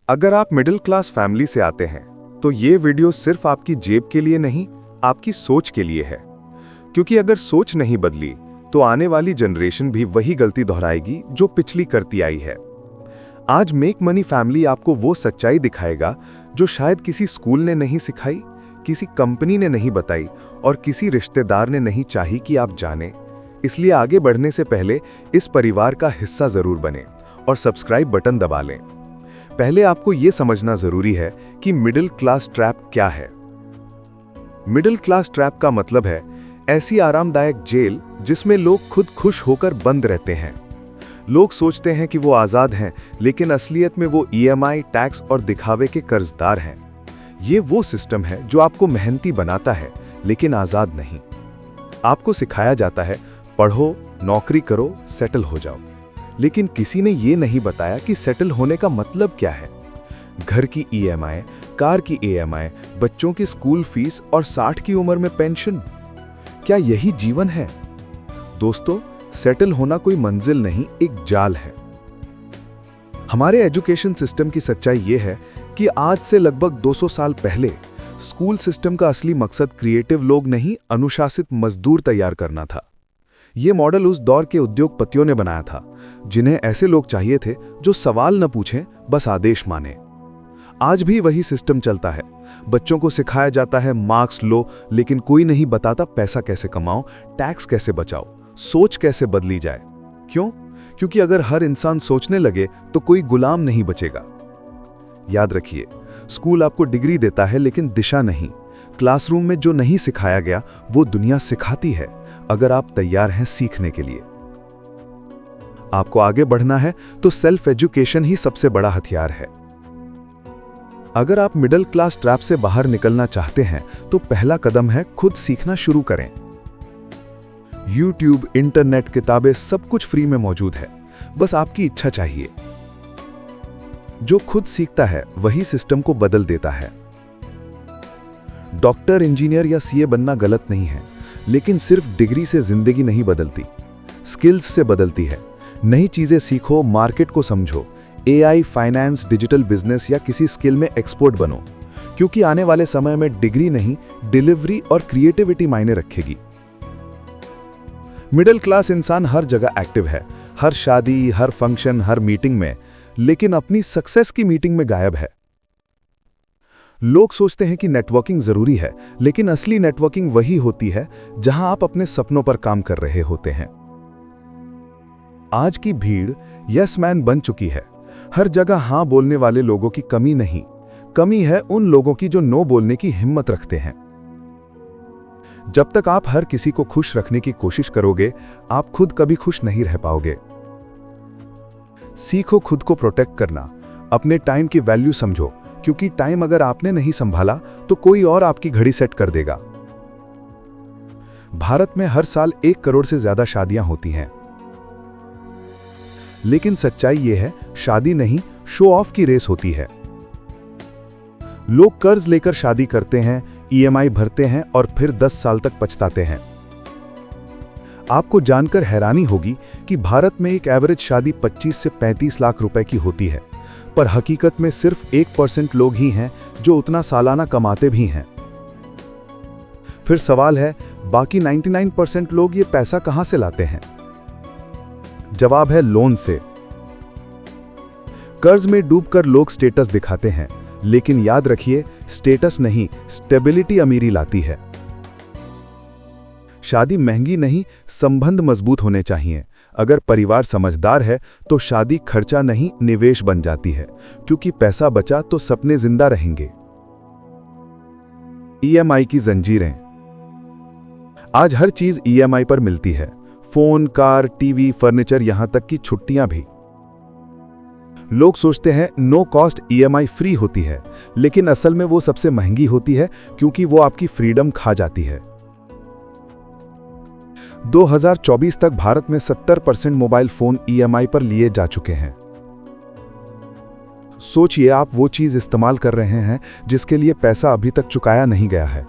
अगर आप middle class family से आते हैं तो ये वीडियो सिर्फ आपकी जेब के लिए नहीं, आपकी सोच के लिए है। क्योंकि अगर सोच नहीं बदली तो आने वाली जनरेशन भी वही गलती दोहराएगी जो पिछली करती आई है। आज मेक मनी फैमिली आपको वो सच्चाई दिखाएगा जो शायद किसी स्कूल ने नहीं सिखाई, किसी कंपनी ने नहीं बताई और किसी रिश्तेदार ने नहीं चाही कि आप जाने। इसलिए आगे बढ़ने से पहले इस परिवार का हिस्सा जरूर बने और सब्सक्राइब बटन दबा लें। पहले आपको यह समझना जरूरी है कि मिडिल क्लास ट्रैप क्या है। मिडिल क्लास ट्रैप का मतलब है ऐसी आरामदायक जेल जिसमें लोग खुद खुश होकर बंद रहते हैं। लोग सोचते हैं कि वो आजाद हैं, लेकिन असलियत में वो ईएमआई, टैक्स और दिखावे के कर्जदार हैं। ये वो सिस्टम है जो आपको मेहनती बनाता है लेकिन आजाद नहीं। आपको सिखाया जाता है पढ़ो, नौकरी करो, सेटल हो जाओ, लेकिन किसी ने ये नहीं बताया कि सेटल होने का मतलब क्या है। घर की ईएमआई, कार की ईएमआई, बच्चों की स्कूल फीस और 60 की उम्र में पेंशन, क्या यही जीवन है? दोस्तों, सेटल होना कोई मंजिल नहीं, एक जाल है। हमारे एजुकेशन सिस्टम की सच्चाई यह है कि आज से लगभग 200 साल पहले स्कूल सिस्टम का असली मकसद क्रिएटिव लोग नहीं, अनुशासित मजदूर तैयार करना था। यह मॉडल उस दौर के उद्योगपतियों ने बनाया था, जिन्हें ऐसे लोग चाहिए थे जो सवाल न पूछें, बस आदेश माने। आज भी वही सिस्टम चलता है। बच्चों को सिखाया जाता है मार्क्स लो, लेकिन कोई नहीं बताता पैसा कैसे कमाओ, टैक्स कैसे बचाओ, सोच कैसे बदली जाए। क्यों? क्योंकि अगर हर इंसान सोचने लगे तो कोई गुलाम नहीं बचेगा। याद रखिए, स्कूल आपको डिग्री देता है लेकिन दिशा नहीं। क्लासरूम में जो नहीं सिखाया गया वो दुनिया सिखाती है, अगर आप तैयार हैं सीखने के लिए। आपको आगे बढ़ना है तो सेल्फ एजुकेशन ही सबसे बड़ा हथियार है। अगर आप मिडिल क्लास ट्रैप से बाहर निकलना चाहते हैं तो पहला कदम है खुद सीखना शुरू करें। YouTube, इंटरनेट, किताबें, सब कुछ फ्री में मौजूद है, बस आपकी इच्छा चाहिए। जो खुद सीखता है वही सिस्टम को बदल देता है। डॉक्टर, इंजीनियर या सीए बनना गलत नहीं है, लेकिन सिर्फ डिग्री से जिंदगी नहीं बदलती, स्किल्स से बदलती है। नई चीजें सीखो, मार्केट को समझो, एआई, फाइनेंस, डिजिटल बिजनेस या किसी स्किल में एक्सपर्ट बनो, क्योंकि आने वाले समय में डिग्री नहीं, डिलीवरी और क्रिएटिविटी मायने रखेगी। मिडिल क्लास इंसान हर जगह एक्टिव है, हर शादी, हर फंक्शन, हर मीटिंग में, लेकिन अपनी सक्सेस की मीटिंग में गायब है। लोग सोचते हैं कि नेटवर्किंग जरूरी है, लेकिन असली नेटवर्किंग वही होती है जहां आप अपने सपनों पर काम कर रहे होते हैं। आज की भीड़ यस मैन बन चुकी है। हर जगह हां बोलने वाले लोगों की कमी नहीं, कमी है उन लोगों की जो नो बोलने की हिम्मत रखते हैं। जब तक आप हर किसी को खुश रखने की कोशिश करोगे, आप खुद कभी खुश नहीं रह पाओगे। सीखो खुद को प्रोटेक्ट करना, अपने टाइम की वैल्यू समझो, क्योंकि टाइम अगर आपने नहीं संभाला तो कोई और आपकी घड़ी सेट कर देगा। भारत में हर साल 1 करोड़ से ज्यादा शादियां होती हैं, लेकिन सच्चाई यह है, शादी नहीं, शो ऑफ की रेस होती है। लोग कर्ज लेकर शादी करते हैं, ईएमआई भरते हैं और फिर 10 साल तक पछताते हैं। आपको जानकर हैरानी होगी कि भारत में एक एवरेज शादी 25 से 35 लाख रुपए की होती है, पर हकीकत में सिर्फ 1% लोग ही हैं जो उतना सालाना कमाते भी हैं। फिर सवाल है, बाकी 99% लोग ये पैसा कहां से लाते हैं? जवाब है लोन से। कर्ज में डूबकर लोग स्टेटस दिखाते हैं, लेकिन याद रखिए, स्टेटस नहीं, स्टेबिलिटी अमीरी लाती है। शादी महंगी नहीं, संबंध मजबूत होने चाहिए। अगर परिवार समझदार है तो शादी खर्चा नहीं, निवेश बन जाती है, क्योंकि पैसा बचा तो सपने जिंदा रहेंगे। ईएमआई की जंजीरें। आज हर चीज ईएमआई पर मिलती है, फोन, कार, टीवी, फर्नीचर, यहां तक कि छुट्टियां भी। लोग सोचते हैं नो कॉस्ट ईएमआई फ्री होती है, लेकिन असल में वो सबसे महंगी होती है, क्योंकि वो आपकी फ्रीडम खा जाती है। 2024 तक भारत में 70% मोबाइल फोन ईएमआई पर लिए जा चुके हैं। सोचिए, आप वो चीज इस्तेमाल कर रहे हैं जिसके लिए पैसा अभी तक चुकाया नहीं गया है।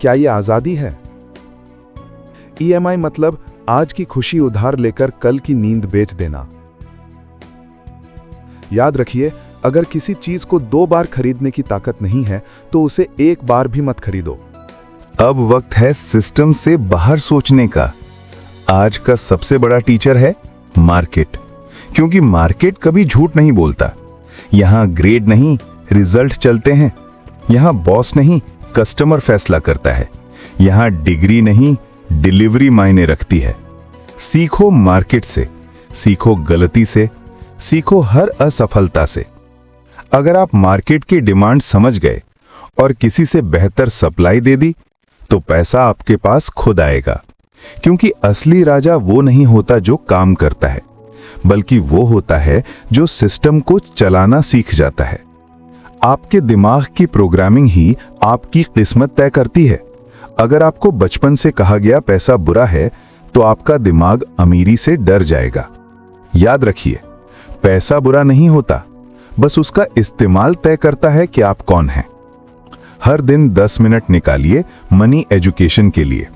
क्या ये आजादी है? ईएमआई मतलब आज की खुशी उधार लेकर कल की नींद बेच देना। याद रखिए, अगर किसी चीज को 2 बार खरीदने की ताकत नहीं है तो उसे 1 बार भी मत खरीदो। अब वक्त है सिस्टम से बाहर सोचने का। आज का सबसे बड़ा टीचर है मार्केट, क्योंकि मार्केट कभी झूठ नहीं बोलता। यहां ग्रेड नहीं, रिजल्ट चलते हैं। यहां बॉस नहीं, कस्टमर फैसला करता है। यहां डिग्री नहीं, डिलीवरी मायने रखती है। सीखो मार्केट से, सीखो गलती से, सीखो हर असफलता से। अगर आप मार्केट की डिमांड समझ गए और किसी से बेहतर सप्लाई दे दी, तो पैसा आपके पास खुद आएगा। क्योंकि असली राजा वो नहीं होता जो काम करता है, बल्कि वो होता है जो सिस्टम को चलाना सीख जाता है। आपके दिमाग की प्रोग्रामिंग ही आपकी किस्मत तय करती है। अगर आपको बचपन से कहा गया पैसा बुरा है, तो आपका दिमाग अमीरी से डर जाएगा। याद रखिए, पैसा बुरा नहीं होता, बस उसका इस्तेमाल तय करता है कि आप कौन हैं। हर दिन 10 मिनट निकालिए मनी एजुकेशन के लिए।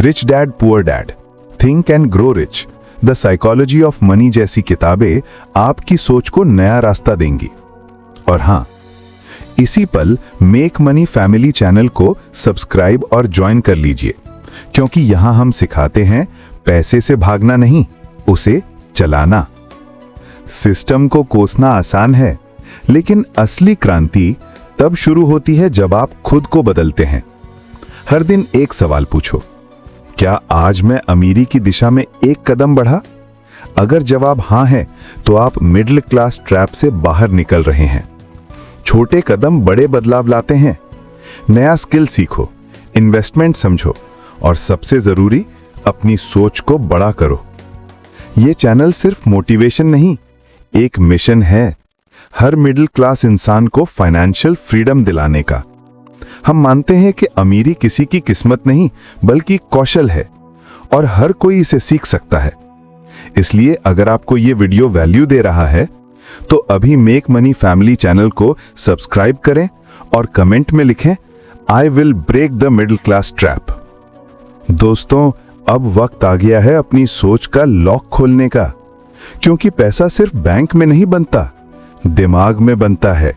Rich dad poor dad, think and grow rich, the psychology of money जैसी किताबें आपकी सोच को नया रास्ता देंगी। और हां, इसी पल मेक मनी फैमिली चैनल को सब्सक्राइब और ज्वाइन कर लीजिए, क्योंकि यहां हम सिखाते हैं पैसे से भागना नहीं, उसे चलाना। सिस्टम को कोसना आसान है, लेकिन असली क्रांति तब शुरू होती है जब आप खुद को बदलते हैं। हर दिन एक सवाल पूछो, क्या आज मैं अमीरी की दिशा में एक कदम बढ़ा? अगर जवाब हां है, तो आप मिडिल क्लास ट्रैप से बाहर निकल रहे हैं। छोटे कदम बड़े बदलाव लाते हैं। नया स्किल सीखो, इन्वेस्टमेंट समझो, और सबसे जरूरी, अपनी सोच को बड़ा करो। यह चैनल सिर्फ मोटिवेशन नहीं, एक मिशन है, हर मिडिल क्लास इंसान को फाइनेंशियल फ्रीडम दिलाने का। हम मानते हैं कि अमीरी किसी की किस्मत नहीं, बल्कि कौशल है, और हर कोई इसे सीख सकता है। इसलिए अगर आपको यह वीडियो वैल्यू दे रहा है, तो अभी मेक मनी फैमिली चैनल को सब्सक्राइब करें और कमेंट में लिखें, I will break the middle class trap. दोस्तों, अब वक्त आ गया है अपनी सोच का लॉक खोलने का, क्योंकि पैसा सिर्फ बैंक में नहीं बनता, दिमाग में बनता है।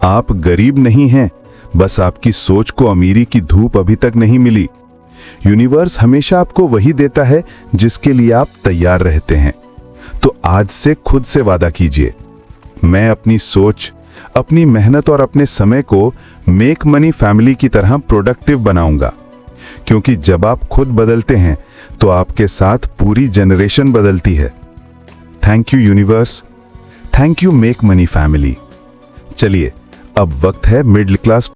आप गरीब नहीं हैं, बस आपकी सोच को अमीरी की धूप अभी तक नहीं मिली। यूनिवर्स हमेशा आपको वही देता है जिसके लिए आप तैयार रहते हैं। तो आज से खुद से वादा कीजिए, मैं अपनी सोच, अपनी मेहनत और अपने समय को मेक मनी फैमिली की तरह प्रोडक्टिव बनाऊंगा। क्योंकि जब आप खुद बदलते हैं, तो आपके साथ पूरी जनरेशन बदलती है। Thank you universe, thank you make money family. चलिए, अब वक्त है मिडिल क्लास